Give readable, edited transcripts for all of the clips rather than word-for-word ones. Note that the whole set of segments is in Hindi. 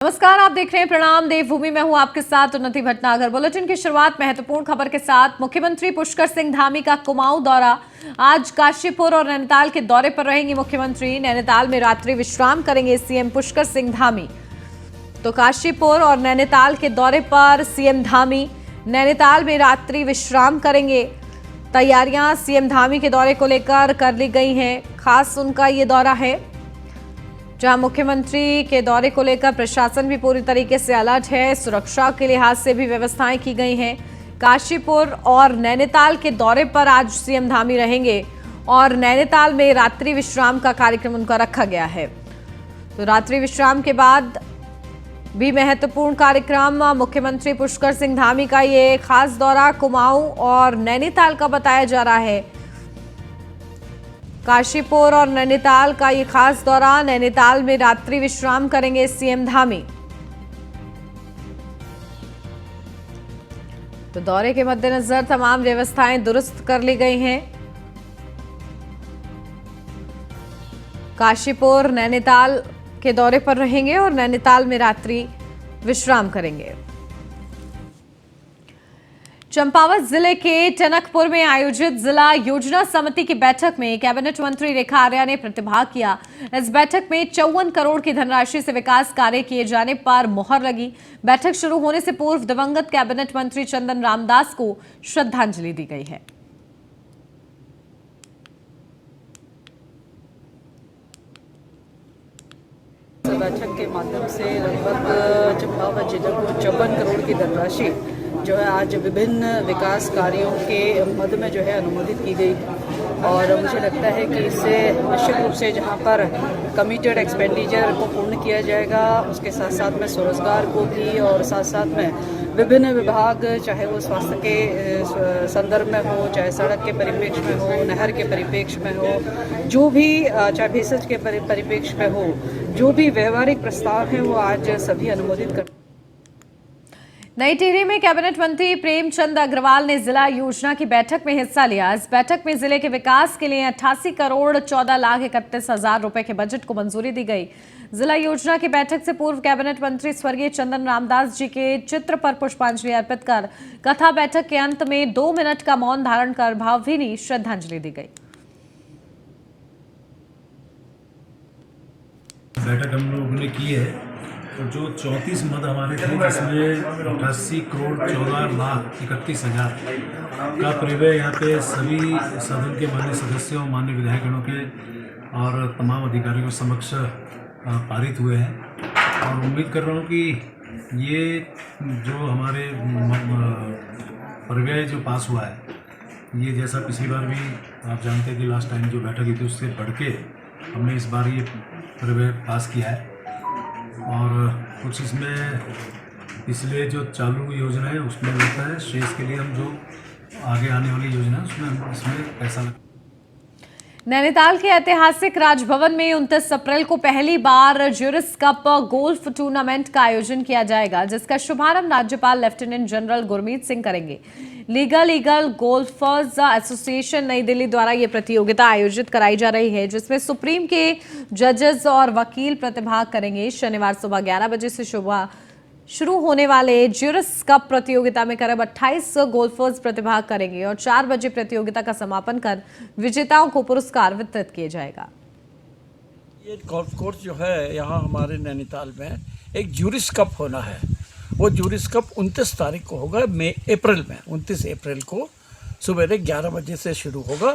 नमस्कार, आप देख रहे हैं प्रणाम देवभूमि। मैं हूं आपके साथ उन्नति भटनागर। बुलेटिन की शुरुआत महत्वपूर्ण खबर के साथ। मुख्यमंत्री पुष्कर सिंह धामी का कुमाऊं दौरा। आज काशीपुर और नैनीताल के दौरे पर रहेंगे मुख्यमंत्री। नैनीताल में रात्रि विश्राम करेंगे सीएम पुष्कर सिंह धामी। तो काशीपुर और नैनीताल के दौरे पर सीएम धामी नैनीताल में रात्रि विश्राम करेंगे। तैयारियां सीएम धामी के दौरे को लेकर कर ली गई हैं। खास उनका ये दौरा है जहां मुख्यमंत्री के दौरे को लेकर प्रशासन भी पूरी तरीके से अलर्ट है। सुरक्षा के लिहाज से भी व्यवस्थाएं की गई हैं। काशीपुर और नैनीताल के दौरे पर आज सीएम धामी रहेंगे और नैनीताल में रात्रि विश्राम का कार्यक्रम उनका रखा गया है। तो रात्रि विश्राम के बाद भी महत्वपूर्ण कार्यक्रम। मुख्यमंत्री पुष्कर सिंह धामी का ये खास दौरा कुमाऊं और नैनीताल का बताया जा रहा है। काशीपुर और नैनीताल का ये खास दौरा। नैनीताल में रात्रि विश्राम करेंगे सीएम धामी। तो दौरे के मद्देनजर तमाम व्यवस्थाएं दुरुस्त कर ली गई हैं। काशीपुर नैनीताल के दौरे पर रहेंगे और नैनीताल में रात्रि विश्राम करेंगे। चंपावत जिले के टनकपुर में आयोजित जिला योजना समिति की बैठक में कैबिनेट मंत्री रेखा आर्या ने प्रतिभाग किया। इस बैठक में 54 करोड़ की धनराशि से विकास कार्य किए जाने पर मुहर लगी। बैठक शुरू होने से पूर्व दिवंगत कैबिनेट मंत्री चंदन रामदास को श्रद्धांजलि दी गई है। बैठक के माध्यम से लगभग चंपावत जिले को 54 करोड़ की धनराशि जो है आज विभिन्न विकास कार्यों के मद में जो है अनुमोदित की गई और मुझे लगता है कि इससे निश्चित रूप से जहां पर कमिटेड एक्सपेंडिचर को पूर्ण किया जाएगा, उसके साथ साथ में स्वरोजगार को भी और साथ साथ में विभिन्न विभाग, चाहे वो स्वास्थ्य के संदर्भ में हो, चाहे सड़क के परिप्रेक्ष्य में हो, नहर के परिप्रेक्ष्य में हो, जो भी चाहे भेषज के परिप्रेक्ष्य में हो, जो भी व्यवहारिक प्रस्ताव है वो आज सभी अनुमोदित कर। नई टिहरी में कैबिनेट मंत्री प्रेमचंद अग्रवाल ने जिला योजना की बैठक में हिस्सा लिया। इस बैठक में जिले के विकास के लिए 88 करोड़ 14,31,000 रुपए के बजट को मंजूरी दी गई। जिला योजना की बैठक से पूर्व कैबिनेट मंत्री स्वर्गीय चंदन रामदास जी के चित्र पर पुष्पांजलि अर्पित कर कथा बैठक के अंत में 2 मिनट का मौन धारण कर भावभीनी श्रद्धांजलि दी गई। बैठक हम लोगों ने की है और जो 34 मद हमारे थे जिसमें 88 करोड़ 14,31,000 का प्रव्यय यहाँ पे सभी सदन के माननीय सदस्यों, माननीय विधायकगणों के और तमाम अधिकारियों के समक्ष पारित हुए हैं और उम्मीद कर रहा हूँ कि ये जो हमारे प्रव्यय जो पास हुआ है ये जैसा पिछली बार भी आप जानते थे लास्ट टाइम जो बैठक हुई थी उससे बढ़ के हमने इस बार ये प्रव्यय पास किया है और कुछ इसमें पिछले जो चालू योजना है उसमें लगता है शेष के लिए हम जो आगे आने वाली योजना है उसमें इसमें पैसा लगता है। नैनीताल के ऐतिहासिक राजभवन में 29 अप्रैल को पहली बार ज्यूरिस कप गोल्फ टूर्नामेंट का आयोजन किया जाएगा, जिसका शुभारंभ राज्यपाल लेफ्टिनेंट जनरल गुरमीत सिंह करेंगे। लीगल गोल्फर्स एसोसिएशन नई दिल्ली द्वारा ये प्रतियोगिता आयोजित कराई जा रही है, जिसमें सुप्रीम के जजेस और वकील प्रतिभाग करेंगे। शनिवार सुबह 11 बजे से शुरू होने वाले ज्यूरिस कप प्रतियोगिता में करीब 28 गोल्फर्स प्रतिभाग करेंगे और 4 बजे प्रतियोगिता का समापन कर विजेताओं को पुरस्कार वितरित किया जाएगा। ये गोल्फ कोर्स जो है यहाँ हमारे नैनीताल में एक ज्यूरिस कप होना है। वो ज्यूरिस कप 29 तारीख को होगा, अप्रैल में 29 अप्रैल को सुबह 11 बजे से शुरू होगा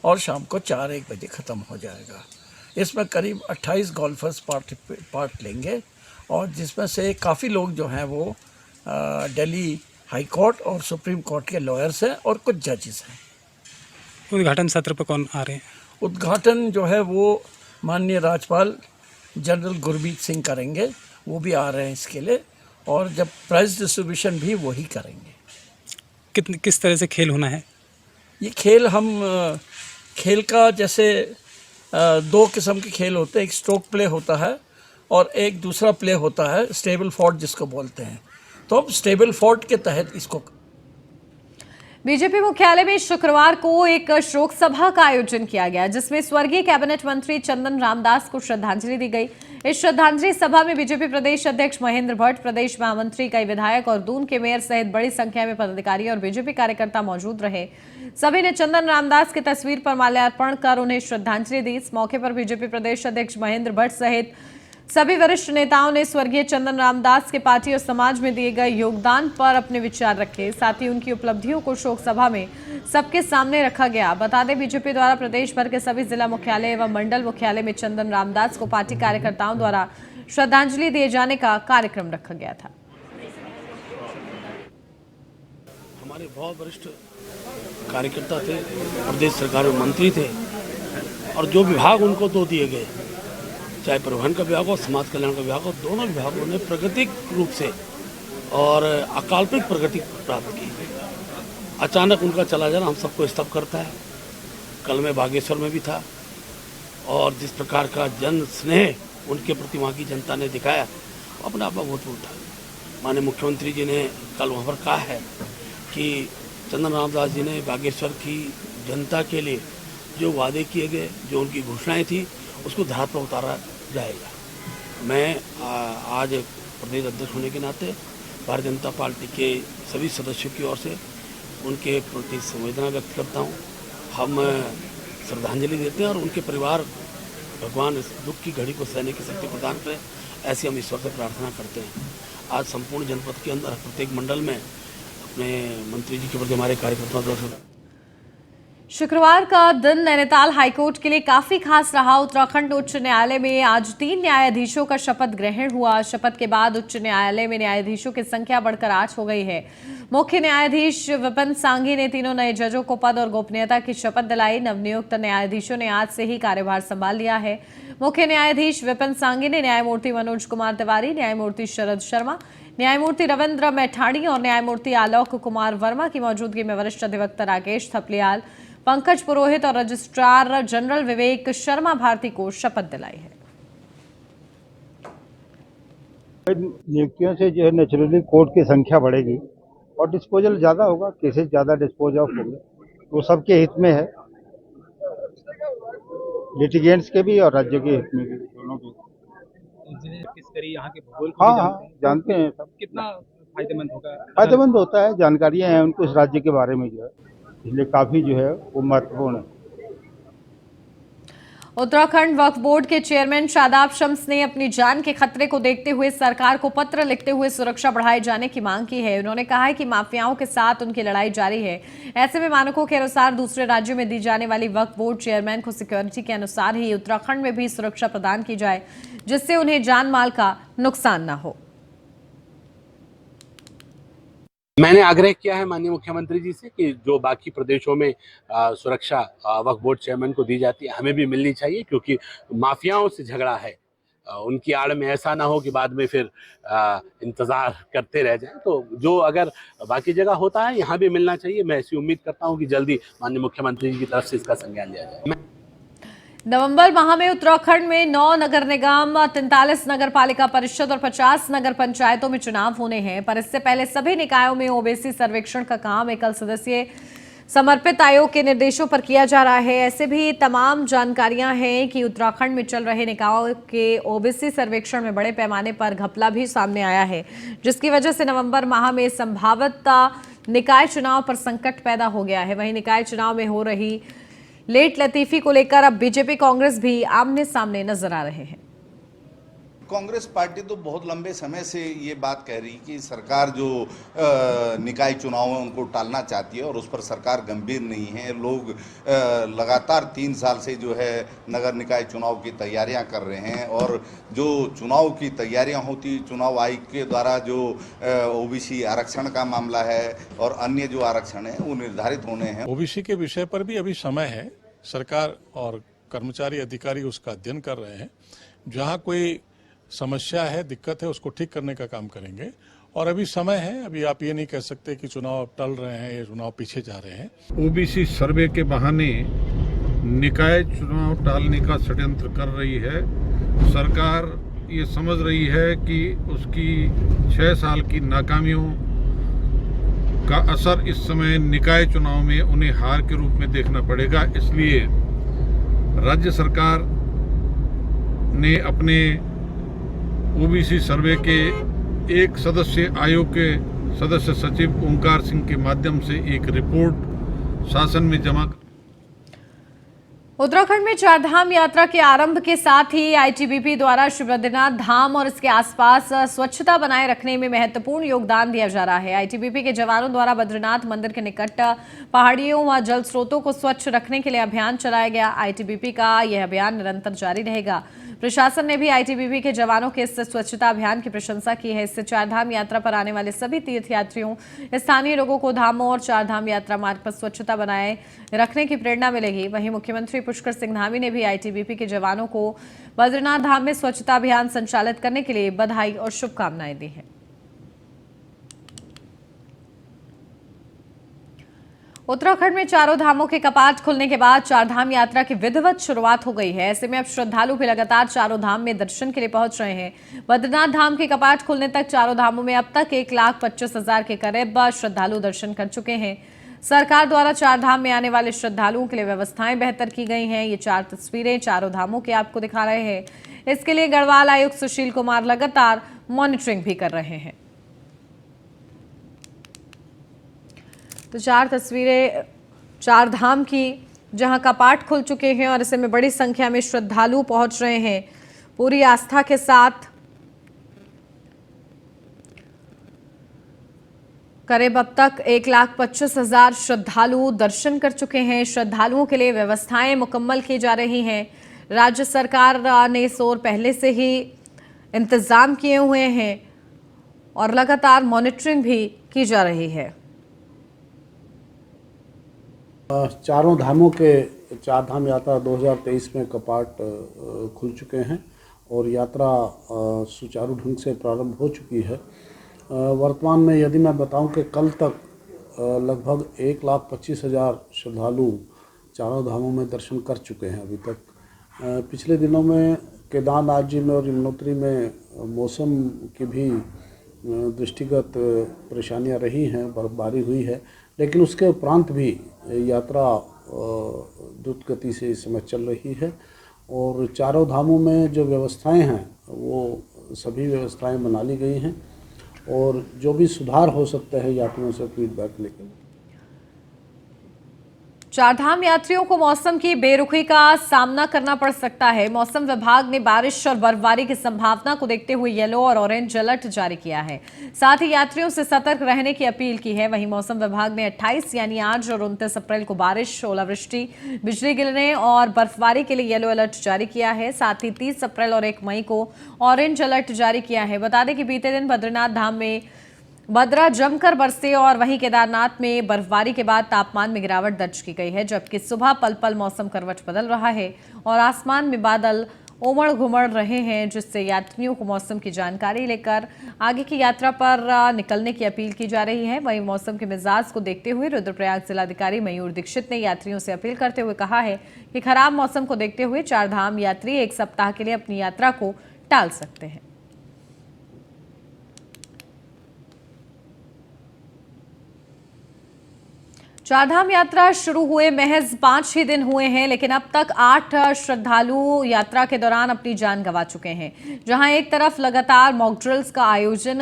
और शाम को 4-1 बजे ख़त्म हो जाएगा। इसमें करीब 28 गोल्फर्स पार्ट लेंगे और जिसमें से काफ़ी लोग जो हैं वो दिल्ली हाई कोर्ट और सुप्रीम कोर्ट के लॉयर्स हैं और कुछ जजेस हैं। उद्घाटन सत्र पर कौन आ रहे हैं? उद्घाटन जो है वो माननीय राज्यपाल जनरल गुरमीत सिंह करेंगे, वो भी आ रहे हैं इसके लिए, और जब प्राइज डिस्ट्रीब्यूशन भी वही करेंगे। किस तरह से खेल होना है? ये खेल खेल का जैसे 2 किस्म के खेल होते हैं। एक स्ट्रोक प्ले होता है और एक दूसरा प्ले होता है स्टेबल फोर्ट जिसको बोलते हैं। तो अब स्टेबल फोर्ट के तहत इसको बीजेपी मुख्यालय में शुक्रवार को एक शोक सभा का आयोजन किया गया, जिसमें स्वर्गीय कैबिनेट मंत्री चंदन रामदास को श्रद्धांजलि दी गई। इस श्रद्धांजलि सभा में बीजेपी प्रदेश अध्यक्ष महेंद्र भट्ट, प्रदेश महामंत्री, कई विधायक और दून के मेयर सहित बड़ी संख्या में पदाधिकारी और बीजेपी कार्यकर्ता मौजूद रहे। सभी ने चंदन रामदास की तस्वीर पर माल्यार्पण कर उन्हें श्रद्धांजलि दी। इस मौके पर बीजेपी प्रदेश अध्यक्ष महेंद्र भट्ट सहित सभी वरिष्ठ नेताओं ने स्वर्गीय चंदन रामदास के पार्टी और समाज में दिए गए योगदान पर अपने विचार रखे। साथ ही उनकी उपलब्धियों को शोक सभा में सबके सामने रखा गया। बता दें, बीजेपी द्वारा प्रदेश भर के सभी जिला मुख्यालय एवं मंडल मुख्यालय में चंदन रामदास को पार्टी कार्यकर्ताओं द्वारा श्रद्धांजलि दिए जाने का कार्यक्रम रखा गया था। हमारे बहुत वरिष्ठ कार्यकर्ता थे, प्रदेश सरकार में मंत्री थे, और जो विभाग उनको दो दिए गए, चाहे परिवहन का विभाग हो, समाज कल्याण का विभाग हो, दोनों विभागों ने प्राकृतिक रूप से और अकाल्पनिक प्रगति प्राप्त की। अचानक उनका चला जाना हम सबको स्तब्ध करता है। कल मैं बागेश्वर में भी था, और जिस प्रकार का जन स्नेह उनके प्रति वहाँ की जनता ने दिखाया, अपने आप में बहुत था। माननीय मुख्यमंत्री जी ने कल वहाँ पर कहा है कि चंदन रामदास जी ने बागेश्वर की जनता के लिए जो वादे किए गए, जो उनकी घोषणाएं थी, उसको धरा पर उतारा जाएगा। मैं आज प्रदेश अध्यक्ष होने के नाते भारतीय जनता पार्टी के सभी सदस्यों की ओर से उनके प्रति संवेदना व्यक्त करता हूँ। हम श्रद्धांजलि देते हैं और उनके परिवार भगवान इस दुख की घड़ी को सहने की शक्ति प्रदान करें, ऐसी हम ईश्वर से प्रार्थना करते हैं। आज संपूर्ण जनपद के अंदर प्रत्येक मंडल में अपने मंत्री जी के प्रति हमारे कार्यकर्ताओं द्वारा शुक्रवार का दिन नैनीताल हाईकोर्ट के लिए काफी खास रहा। उत्तराखंड उच्च न्यायालय में आज 3 न्यायाधीशों का शपथ ग्रहण हुआ। शपथ के बाद उच्च न्यायालय में न्यायाधीशों की संख्या बढ़कर 8 हो गई है। मुख्य न्यायाधीश विपिन सांघी ने तीनों नए जजों को पद और गोपनीयता की शपथ दिलाई। नवनियुक्त न्यायाधीशों ने आज से ही कार्यभार संभाल लिया है। मुख्य न्यायाधीश विपिन सांघी ने न्यायमूर्ति मनोज कुमार तिवारी, न्यायमूर्ति शरद शर्मा, न्यायमूर्ति रविंद्र मैठाणी और न्यायमूर्ति आलोक कुमार वर्मा की मौजूदगी में वरिष्ठ अधिवक्ता राकेश थपलियाल, पंकज पुरोहित और रजिस्ट्रार जनरल विवेक शर्मा भारती को शपथ दिलाई है। नियुक्तियों से जो है नेचुरली कोर्ट की संख्या बढ़ेगी और डिस्पोजल ज़्यादा होगा, केसेस ज़्यादा डिस्पोज ऑफ होंगे, वो सबके हित में है, लिटिगेंट्स के भी और राज्य के हित में भी, दोनों के। किस करी यहाँ के भूगोल को हाँ, जानते हैं सब। कितना फायदेमंद होगा? फायदेमंद होता है, जानकारियाँ हैं उनको इस राज्य के बारे में जो है, इसलिए काफ़ी जो है वो महत्वपूर्ण है। उत्तराखंड वक्फ बोर्ड के चेयरमैन शादाब शम्स ने अपनी जान के खतरे को देखते हुए सरकार को पत्र लिखते हुए सुरक्षा बढ़ाए जाने की मांग की है। उन्होंने कहा है कि माफियाओं के साथ उनकी लड़ाई जारी है। ऐसे में मानकों के अनुसार दूसरे राज्यों में दी जाने वाली वक्फ बोर्ड चेयरमैन को सिक्योरिटी के अनुसार ही उत्तराखंड में भी सुरक्षा प्रदान की जाए, जिससे उन्हें जान माल का नुकसान न हो। मैंने आग्रह किया है माननीय मुख्यमंत्री जी से कि जो बाकी प्रदेशों में सुरक्षा वक्फ बोर्ड चेयरमैन को दी जाती है, हमें भी मिलनी चाहिए, क्योंकि माफियाओं से झगड़ा है। उनकी आड़ में ऐसा ना हो कि बाद में फिर इंतज़ार करते रह जाएं। तो जो अगर बाकी जगह होता है, यहाँ भी मिलना चाहिए। मैं ऐसी उम्मीद करता हूँ कि जल्दी माननीय मुख्यमंत्री जी की तरफ से इसका संज्ञान लिया जाए। नवंबर माह में उत्तराखंड में 9 नगर निगम, 43 नगर पालिका परिषद और 50 नगर पंचायतों में चुनाव होने हैं। पर इससे पहले सभी निकायों में ओबीसी सर्वेक्षण का काम एकल सदस्यीय समर्पित आयोग के निर्देशों पर किया जा रहा है। ऐसे भी तमाम जानकारियां हैं कि उत्तराखंड में चल रहे निकायों के ओबीसी सर्वेक्षण में बड़े पैमाने पर घपला भी सामने आया है, जिसकी वजह से नवंबर माह में संभावित निकाय चुनाव पर संकट पैदा हो गया है। वहीं निकाय चुनाव में हो रही लेट लतीफी को लेकर अब बीजेपी कांग्रेस भी आमने सामने नजर आ रहे हैं। कांग्रेस पार्टी तो बहुत लंबे समय से ये बात कह रही कि सरकार जो निकाय चुनाव है उनको टालना चाहती है और उस पर सरकार गंभीर नहीं है। लोग लगातार 3 साल से जो है नगर निकाय चुनाव की तैयारियां कर रहे हैं और जो चुनाव की तैयारियां होती, चुनाव आयोग के द्वारा जो ओबीसी आरक्षण का मामला है और अन्य जो आरक्षण है वो निर्धारित होने हैं। ओबीसी के विषय पर भी अभी समय है। सरकार और कर्मचारी अधिकारी उसका अध्ययन कर रहे हैं। जहाँ कोई समस्या है, दिक्कत है, उसको ठीक करने का काम करेंगे और अभी समय है। अभी आप ये नहीं कह सकते कि चुनाव टल रहे हैं या चुनाव पीछे जा रहे हैं। ओबीसी सर्वे के बहाने निकाय चुनाव टालने का षड्यंत्र कर रही है। सरकार ये समझ रही है कि उसकी 6 साल की नाकामियों का असर इस समय निकाय चुनाव में उन्हें हार के रूप में देखना पड़ेगा। इसलिए राज्य सरकार ने अपने ओबीसी सर्वे के एक सदस्य आयोग के सदस्य सचिव ओंकार सिंह के माध्यम से एक रिपोर्ट शासन में जमा। उत्तराखंड में चारधाम यात्रा के आरंभ के साथ ही आईटीबीपी द्वारा श्री बद्रीनाथ धाम और इसके आसपास स्वच्छता बनाए रखने में महत्वपूर्ण योगदान दिया जा रहा है। आईटीबीपी के जवानों द्वारा बद्रीनाथ मंदिर के निकट पहाड़ियों व जल स्रोतों को स्वच्छ रखने के लिए अभियान चलाया गया। आईटीबीपी का यह अभियान निरंतर जारी रहेगा। प्रशासन ने भी आईटीबीपी के जवानों के इस स्वच्छता अभियान की प्रशंसा की है। इससे चारधाम यात्रा पर आने वाले सभी तीर्थयात्रियों, स्थानीय लोगों को धामों और चारधाम यात्रा मार्ग पर स्वच्छता बनाए रखने की प्रेरणा मिलेगी। वहीं मुख्यमंत्री पुष्कर सिंह धामी ने भी आईटीबीपी के जवानों को बद्रीनाथ धाम में स्वच्छता अभियान संचालित करने के लिए बधाई और शुभकामनाएं दी हैं। उत्तराखंड में चारों धामों के कपाट खुलने के बाद चारधाम यात्रा की विधिवत शुरुआत हो गई है। ऐसे में अब श्रद्धालु भी लगातार चारों धाम में दर्शन के लिए पहुंच रहे हैं। बद्रीनाथ धाम के कपाट खुलने तक चारों धामों में अब तक 1,25,000 के करीब श्रद्धालु दर्शन कर चुके हैं। सरकार द्वारा चारधाम में आने वाले श्रद्धालुओं के लिए व्यवस्थाएं बेहतर की गई हैं। ये 4 तस्वीरें चारों धामों की आपको दिखा रहे हैं। इसके लिए गढ़वाल आयुक्त सुशील कुमार लगातार मॉनिटरिंग भी कर रहे हैं। तो 4 तस्वीरें चारधाम की, जहां कपाट खुल चुके हैं और ऐसे में बड़ी संख्या में श्रद्धालु पहुंच रहे हैं पूरी आस्था के साथ। करीब अब तक 1,25,000 श्रद्धालु दर्शन कर चुके हैं। श्रद्धालुओं के लिए व्यवस्थाएं मुकम्मल की जा रही हैं। राज्य सरकार ने इस ओर पहले से ही इंतजाम किए हुए हैं और लगातार मॉनिटरिंग भी की जा रही है। चारों धामों के चारधाम यात्रा 2023 में कपाट खुल चुके हैं और यात्रा सुचारू ढंग से प्रारंभ हो चुकी है। वर्तमान में यदि मैं बताऊं कि कल तक लगभग 1,25,000 श्रद्धालु चारों धामों में दर्शन कर चुके हैं अभी तक। पिछले दिनों में केदारनाथ जी में और यमुनोत्री में मौसम की भी दृष्टिगत परेशानियां रही हैं, बर्फबारी हुई है, लेकिन उसके उपरांत भी यात्रा द्रुत गति से इस समय चल रही है और चारों धामों में जो व्यवस्थाएं हैं वो सभी व्यवस्थाएं बना ली गई हैं और जो भी सुधार हो सकता है यात्रियों से फीडबैक लेकर। चारधाम यात्रियों को मौसम की बेरुखी का सामना करना पड़ सकता है। मौसम विभाग ने बारिश और बर्फबारी की संभावना को देखते हुए येलो और ऑरेंज अलर्ट जारी किया है। साथ ही यात्रियों से सतर्क रहने की अपील की है। वहीं मौसम विभाग ने 28 यानी आज और 29 अप्रैल को बारिश, ओलावृष्टि, बिजली गिरने और बर्फबारी के लिए येलो अलर्ट जारी किया है। साथ ही 30 अप्रैल और 1 मई को ऑरेंज अलर्ट जारी किया है। बता दें कि बीते दिन बद्रीनाथ धाम में बदरा जमकर बरसे और वहीं केदारनाथ में बर्फबारी के बाद तापमान में गिरावट दर्ज की गई है, जबकि सुबह पल पल मौसम करवट बदल रहा है और आसमान में बादल उमड़ घुमड़ रहे हैं, जिससे यात्रियों को मौसम की जानकारी लेकर आगे की यात्रा पर निकलने की अपील की जा रही है। वहीं मौसम के मिजाज को देखते हुए रुद्रप्रयाग जिलाधिकारी मयूर दीक्षित ने यात्रियों से अपील करते हुए कहा है कि खराब मौसम को देखते हुए चारधाम यात्री 1 सप्ताह के लिए अपनी यात्रा को टाल सकते हैं। चारधाम यात्रा शुरू हुए महज 5 ही दिन हुए हैं, लेकिन अब तक 8 श्रद्धालु यात्रा के दौरान अपनी जान गंवा चुके हैं। जहां एक तरफ लगातार मॉक ड्रिल्स का आयोजन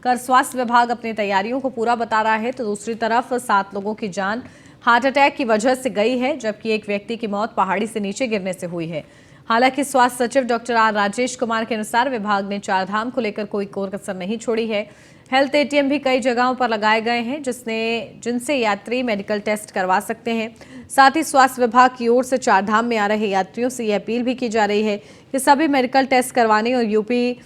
कर स्वास्थ्य विभाग अपनी तैयारियों को पूरा बता रहा है, तो दूसरी तरफ 7 लोगों की जान हार्ट अटैक की वजह से गई है, जबकि एक व्यक्ति की मौत पहाड़ी से नीचे गिरने से हुई है। हालांकि स्वास्थ्य सचिव डॉक्टर आर राजेश कुमार के अनुसार विभाग ने चारधाम को लेकर कोई कोर कसर नहीं छोड़ी है। हेल्थ एटीएम भी कई जगहों पर लगाए गए हैं, जिनसे यात्री मेडिकल टेस्ट करवा सकते हैं। साथ ही स्वास्थ्य विभाग की ओर से चारधाम में आ रहे यात्रियों से यह अपील भी की जा रही है कि सभी मेडिकल टेस्ट करवाने और यूपी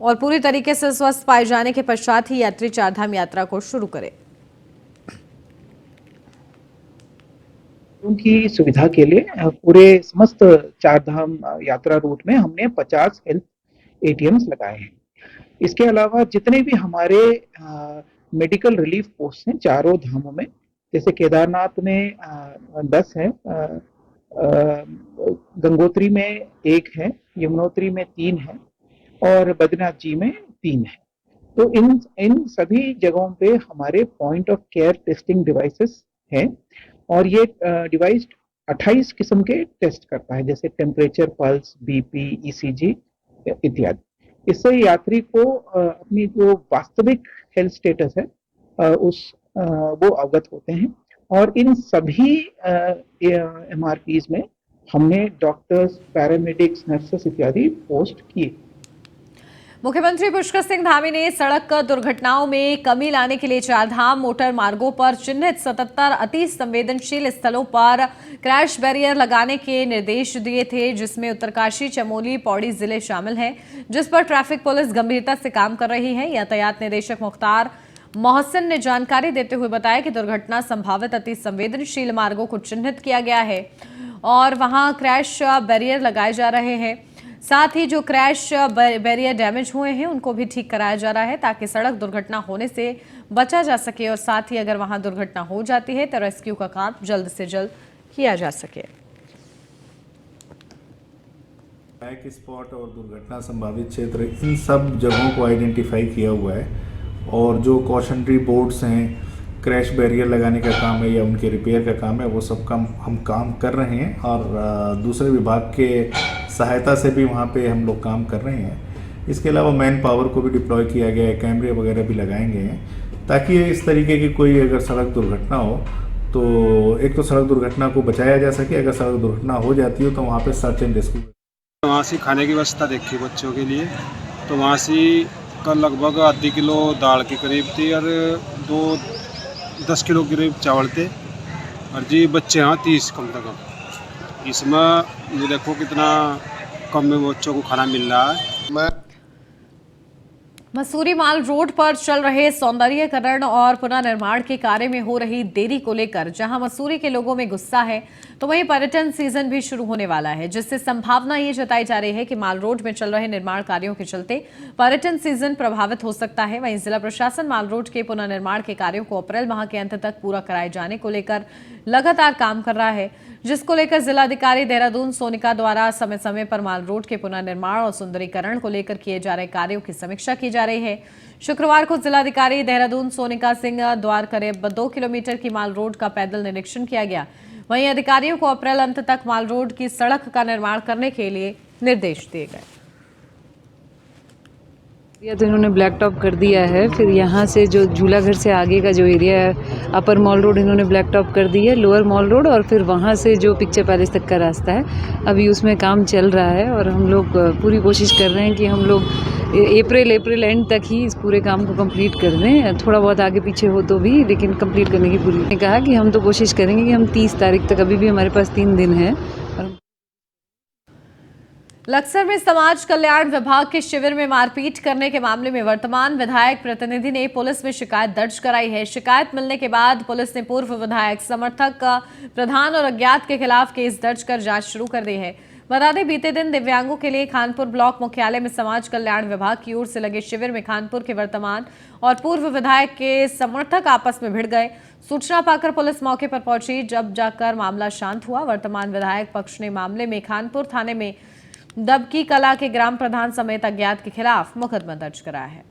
और पूरी तरीके से स्वस्थ पाए जाने के पश्चात ही यात्री चारधाम यात्रा को शुरू करें। उनकी सुविधा के लिए पूरे समस्त चारधाम यात्रा रूट में हमने 50 हेल्थ एटीएम्स लगाए हैं। इसके अलावा जितने भी हमारे मेडिकल रिलीफ पोस्ट हैं चारों धामों में, जैसे केदारनाथ में 10 है, गंगोत्री में 1 है, यमुनोत्री में 3 है और बद्रीनाथ जी में 3 है। तो इन सभी जगहों पे हमारे point of care testing devices हैं और ये डिवाइस 28 किस्म के टेस्ट करता है, जैसे टेम्परेचर, पल्स, बीपी, ईसीजी इत्यादि। इससे यात्री को अपनी जो वास्तविक हेल्थ स्टेटस है वो अवगत होते हैं। और इन सभी MRPs में हमने डॉक्टर्स, पैरामेडिक्स, नर्सेस इत्यादि पोस्ट किए। मुख्यमंत्री पुष्कर सिंह धामी ने सड़क दुर्घटनाओं में कमी लाने के लिए चारधाम मोटर मार्गों पर चिन्हित 77 अति संवेदनशील स्थलों पर क्रैश बैरियर लगाने के निर्देश दिए थे, जिसमें उत्तरकाशी, चमोली, पौड़ी जिले शामिल हैं, जिस पर ट्रैफिक पुलिस गंभीरता से काम कर रही है। यातायात निदेशक मुख्तार मोहसिन ने जानकारी देते हुए बताया कि दुर्घटना संभावित अति संवेदनशील मार्गों को चिन्हित किया गया है और वहां क्रैश बैरियर लगाए जा रहे हैं। साथ ही जो क्रैश बैरियर डैमेज हुए हैं उनको भी ठीक कराया जा रहा है, ताकि सड़क दुर्घटना होने से बचा जा सके और साथ ही अगर वहां दुर्घटना हो जाती है तो रेस्क्यू का काम जल्द से जल्द किया जा सके। ब्लैक स्पॉट और दुर्घटना संभावित क्षेत्र, इन सब जगहों को आइडेंटिफाई किया हुआ है और जो कॉशनरी बोर्ड्स हैं, क्रैश बैरियर लगाने का काम है या उनके रिपेयर का काम है, वो सब काम हम काम कर रहे हैं और दूसरे विभाग के सहायता से भी वहाँ पे हम लोग काम कर रहे हैं। इसके अलावा मैन पावर को भी डिप्लॉय किया गया है, कैमरे वगैरह भी लगाएंगे हैं, ताकि इस तरीके की कोई अगर सड़क दुर्घटना हो तो एक तो सड़क दुर्घटना को बचाया जा सके, अगर सड़क दुर्घटना हो जाती हो तो वहाँ पे सर्च एंड रेस्क्यू। वहाँ से खाने की व्यवस्था देखी बच्चों के लिए, तो वहाँ से कल लगभग आधी किलो दाल के करीब थी और 10 किलो के करीब चावल थे और जी बच्चे यहाँ 30 कम से कम। इसमें ये देखो कितना कम में बच्चों को खाना मिल रहा है। मसूरी माल रोड पर चल रहे सौंदर्यीकरण और पुनर्निर्माण के कार्य में हो रही देरी को लेकर जहां मसूरी के लोगों में गुस्सा है, तो वहीं पर्यटन सीजन भी शुरू होने वाला है, जिससे संभावना ये जताई जा रही है कि माल रोड में चल रहे निर्माण कार्यों के चलते पर्यटन सीजन प्रभावित हो सकता है। वहीं जिला प्रशासन माल रोड के पुनर्निर्माण के कार्यों को अप्रैल माह के अंत तक पूरा कराए जाने को लेकर लगातार काम कर रहा है, जिसको लेकर जिलाधिकारी देहरादून सोनिका द्वारा समय समय पर माल रोड के पुनर्निर्माण और सुंदरीकरण को लेकर किए जा रहे कार्यों की समीक्षा की जा रही है। शुक्रवार को जिलाधिकारी देहरादून सोनिका सिंह द्वारा करीब 2 किलोमीटर की माल रोड का पैदल निरीक्षण किया गया। वहीं अधिकारियों को अप्रैल अंत तक माल रोड की सड़क का निर्माण करने के लिए निर्देश दिए गए। तो इन्होंने ब्लैक टॉप कर दिया है। फिर यहाँ से जो झूला घर से आगे का जो एरिया है, अपर मॉल रोड इन्होंने ब्लैक टॉप कर दी है, लोअर मॉल रोड, और फिर वहाँ से जो पिक्चर पैलेस तक का रास्ता है अभी उसमें काम चल रहा है और हम लोग पूरी कोशिश कर रहे हैं कि हम लोग अप्रैल एंड तक ही इस पूरे काम को कंप्लीट कर दें। थोड़ा बहुत आगे पीछे हो तो भी, लेकिन कंप्लीट करने की पूरी। मैंने कहा कि हम तो कोशिश करेंगे कि हम 30 तारीख तक, अभी भी हमारे पास 3 दिन है। लक्सर में समाज कल्याण विभाग के शिविर में मारपीट करने के मामले में वर्तमान विधायक प्रतिनिधि ने पुलिस में शिकायत दर्ज कराई है। शिकायत मिलने के बाद पुलिस ने पूर्व विधायक, समर्थक, प्रधान और अज्ञात के खिलाफ केस दर्ज कर जांच शुरू कर दी है। बता दें, बीते दिन दिव्यांगों के लिए खानपुर ब्लॉक मुख्यालय में समाज कल्याण विभाग की ओर से लगे शिविर में खानपुर के वर्तमान और पूर्व विधायक के समर्थक आपस में भिड़ गए। सूचना पाकर पुलिस मौके पर पहुंची, जब जाकर मामला शांत हुआ। वर्तमान विधायक पक्ष ने मामले में खानपुर थाने में दबकी कला के ग्राम प्रधान समेत अज्ञात के खिलाफ मुकदमा दर्ज कराया है।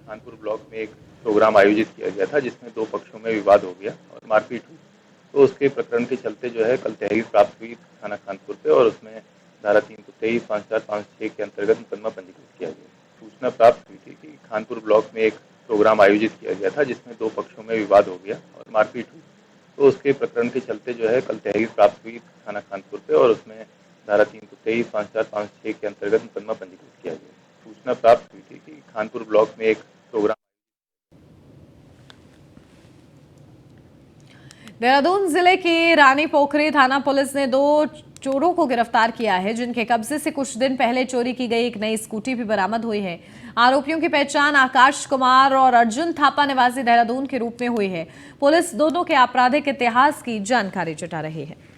खानपुर ब्लॉक में एक प्रोग्राम आयोजित किया गया था जिसमें 2 पक्षों में विवाद हो गया और मारपीट हुई, तो उसके प्रकरण के चलते जो है कल तहरीर प्राप्त हुई थाना खानपुर पे और उसमें धारा 323, 54, 56 के अंतर्गत मुकदमा पंजीकृत किया गया। सूचना प्राप्त हुई थी कि खानपुर ब्लॉक में एक प्रोग्राम आयोजित किया गया था जिसमें 2 पक्षों में विवाद हो गया और मारपीट हुई, तो उसके प्रकरण के चलते जो है कल तहरीर प्राप्त हुई थाना खानपुर पे और उसमें धारा 323, 54, 56 के अंतर्गत मुकदमा पंजीकृत किया गया। सूचना प्राप्त हुई थी कि खानपुर ब्लॉक में एक प्रोग्राम। देहरादून जिले की रानी पोखरी थाना पुलिस ने 2 चोरों को गिरफ्तार किया है, जिनके कब्जे से कुछ दिन पहले चोरी की गई एक नई स्कूटी भी बरामद हुई है। आरोपियों की पहचान आकाश कुमार और अर्जुन थापा निवासी देहरादून के रूप में हुई है। पुलिस दोनों के आपराधिक इतिहास की जानकारी जुटा रही है।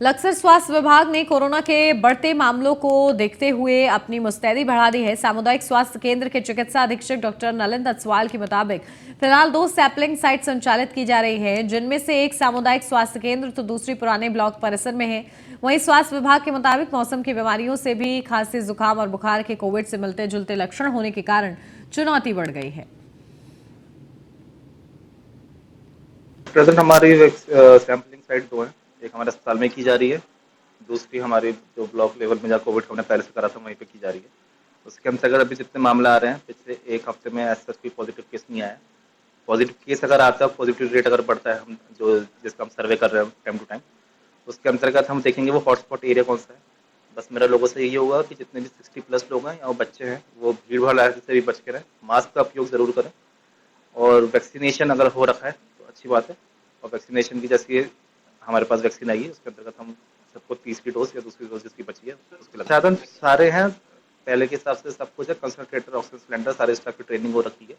लक्सर स्वास्थ्य विभाग ने कोरोना के बढ़ते मामलों को देखते हुए अपनी मुस्तैदी बढ़ा दी है। सामुदायिक स्वास्थ्य केंद्र के चिकित्सा अधीक्षक डॉक्टर नलिन अत्सवाल के मुताबिक फिलहाल 2 सैंपलिंग साइट संचालित की जा रही है, जिनमें से एक सामुदायिक स्वास्थ्य केंद्र तो दूसरी पुराने ब्लॉक परिसर में है। वहीं स्वास्थ्य विभाग के मुताबिक मौसम की बीमारियों से भी खांसी, जुकाम और बुखार के कोविड से मिलते जुलते लक्षण होने के कारण चुनौती बढ़ गई है। प्रेजेंट हमारी सैम्पलिंग साइट 2 है, एक हमारे अस्पताल में की जा रही है, दूसरी हमारी जो ब्लॉक लेवल में जहाँ कोविड हमने पहले से करा था वहीं पे की जा रही है। उसके अंतर्गत अभी जितने मामले आ रहे हैं पिछले एक हफ्ते में ऐसा कोई पॉजिटिव केस नहीं आया। पॉजिटिव केस अगर आता है, पॉजिटिव रेट अगर बढ़ता है, हम जो जिसका हम सर्वे कर रहे हैं टाइम टू टाइम, उसके अंतर्गत हम देखेंगे वो हॉटस्पॉट एरिया कौन सा है। बस मेरा लोगों से यही होगा कि जितने भी 60+ लोग हैं या वो बच्चे हैं वो भीड़ भाड़ से भी बच के रहें, मास्क का उपयोग ज़रूर करें और वैक्सीनेशन अगर हो रखा है तो अच्छी बात है। और वैक्सीनेशन की जैसे हमारे पास वैक्सीन आई है उसके अंतर्गत हम सबको तीसरी डोज या दूसरी डोज जिसकी बची है उसके लगा। साधन सारे हैं, पहले के हिसाब से सब कुछ है, कंसंट्रेटर, ऑक्सीजन सिलेंडर, सारे स्टाफ की ट्रेनिंग हो रखी है,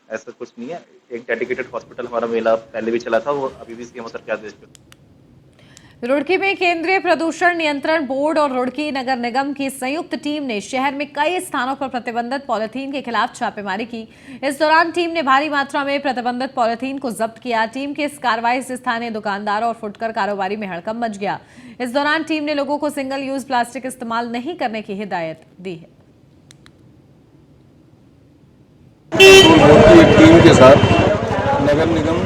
ऐसा कुछ नहीं है। एक डेडिकेटेड हॉस्पिटल हमारा मेला पहले भी चला था, वो अभी भी सीएम सर के आदेश पे। रुड़की में केंद्रीय प्रदूषण नियंत्रण बोर्ड और रुड़की नगर निगम की संयुक्त टीम ने शहर में कई स्थानों पर प्रतिबंधित पॉलिथीन के खिलाफ छापेमारी की। इस दौरान टीम ने भारी मात्रा में प्रतिबंधित पॉलिथीन को जब्त किया। टीम की इस कार्रवाई से स्थानीय दुकानदारों और फुटकर कारोबारी में हड़कंप मच गया। इस दौरान टीम ने लोगों को सिंगल यूज प्लास्टिक इस्तेमाल नहीं करने की हिदायत दी है। टीम के साथ नगर निगम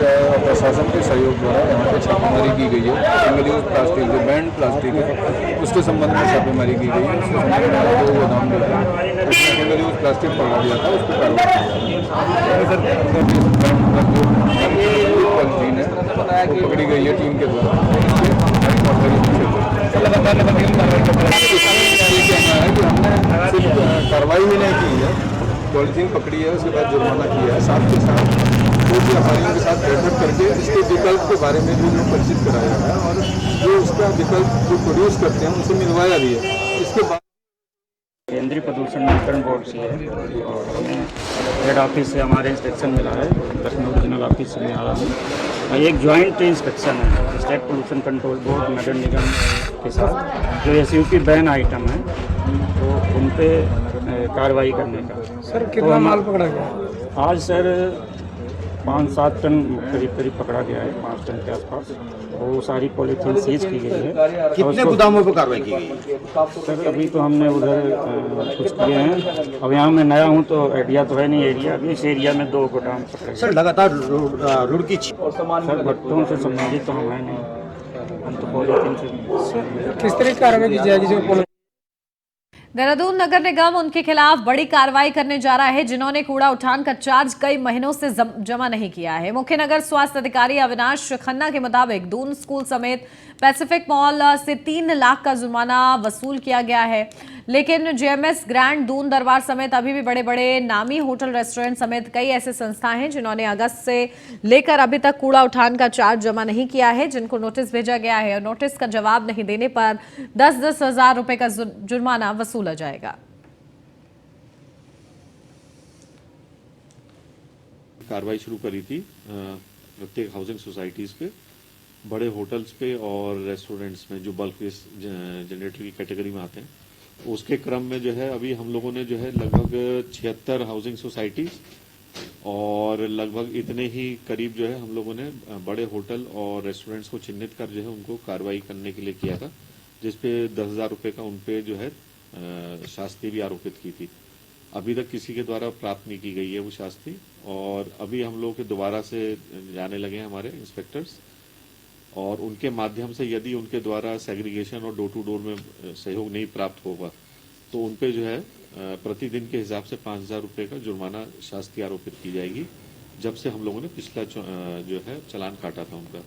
प्रशासन के सहयोग द्वारा यहाँ पे छापेमारी की गई है। सिंगल यूज प्लास्टिक जो बैंड प्लास्टिक है उसके संबंध में छापेमारी की गई है। उसके संबंध में 2 गोदाम मिला है, उसमें सिंगल यूज प्लास्टिक पकड़ा गया था, उस पर पॉलिथीन है वो पकड़ी गई है टीम के द्वारा। हमने सिर्फ कार्रवाई ही नहीं की है, पॉलिथीन पकड़ी है उसके बाद जुर्माना किया है, साथ के साथ व्यापारियों के साथ बैठक करके इसके विकल्प के बारे में भी उन्हें परिचित कराया है और जो उसका विकल्प जो प्रोड्यूस करते हैं उनसे मिलवाया भी है। इसके बाद केंद्रीय प्रदूषण नियंत्रण बोर्ड से है और हमें हेड ऑफिस से हमारे इंस्पेक्शन मिला है, लखनऊ रीजनल ऑफिस से मिला है। एक ज्वाइंट इंस्पेक्शन है स्टेट पोल्यूशन कंट्रोल बोर्ड नगर निगम के साथ, जो SUP बैन आइटम है तो उन पे कार्रवाई करने का। सर कितना माल पकड़ा गया आज? सर 5-7 टन करीब पकड़ा गया है, 5 टन के आसपास। वो सारी पॉलीथीन सीज की गई है। कितने गोदामों पर कार्रवाई की गई? सर अभी तो हमने उधर कुछ किए हैं, अब यहाँ मैं नया हूँ तो आइडिया तो है नहीं एरिया। अभी इस एरिया में 2 गोदाम पकड़े। सर लगातार रुड़की सर भट्टों से संबंधित तो हम है नहीं, हम तो पॉलीथीन से। किस तरह की कार्रवाई की जाएगी जो देहरादून नगर निगम उनके खिलाफ बड़ी कार्रवाई करने जा रहा है जिन्होंने कूड़ा उठान का चार्ज कई महीनों से जमा नहीं किया है। मुख्य नगर स्वास्थ्य अधिकारी अविनाश खन्ना के मुताबिक दून स्कूल समेत पैसिफिक मॉल से 3 लाख का जुर्माना वसूल किया गया है, लेकिन JMS ग्रैंड, दून दरबार समेत अभी भी बड़े बड़े नामी होटल, रेस्टोरेंट समेत कई ऐसे संस्थाएं हैं जिन्होंने अगस्त से लेकर अभी तक कूड़ा उठान का चार्ज जमा नहीं किया है, जिनको नोटिस भेजा गया है और नोटिस का जवाब नहीं देने पर 10-10 हजार रुपए का जुर्माना वसूला जाएगा। कार्रवाई शुरू करी थी प्रत्येक हाउसिंग सोसाइटीज पे, बड़े होटल्स पे और रेस्टोरेंट्स में जो बल्क वेस्ट जनरेटर की कैटेगरी में आते हैं। उसके क्रम में जो है अभी हम लोगों ने जो है लगभग 76 हाउसिंग सोसाइटीज और लगभग इतने ही करीब जो है हम लोगों ने बड़े होटल और रेस्टोरेंट्स को चिन्हित कर जो है उनको कार्रवाई करने के लिए किया था, जिसपे 10,000 रुपये का उनपे जो है शास्ति भी आरोपित की थी। अभी तक किसी के द्वारा प्राप्त नहीं की गई है वो शास्ति, और अभी हम लोग के दोबारा से जाने लगे हैं हमारे इंस्पेक्टर्स, और उनके माध्यम से यदि उनके द्वारा सेग्रीगेशन और डोर टू डोर में सहयोग नहीं प्राप्त होगा तो उनपे जो है प्रतिदिन के हिसाब से 5,000 रुपये का जुर्माना शास्ति आरोपित की जाएगी, जब से हम लोगों ने पिछला जो है चालान काटा था उनका।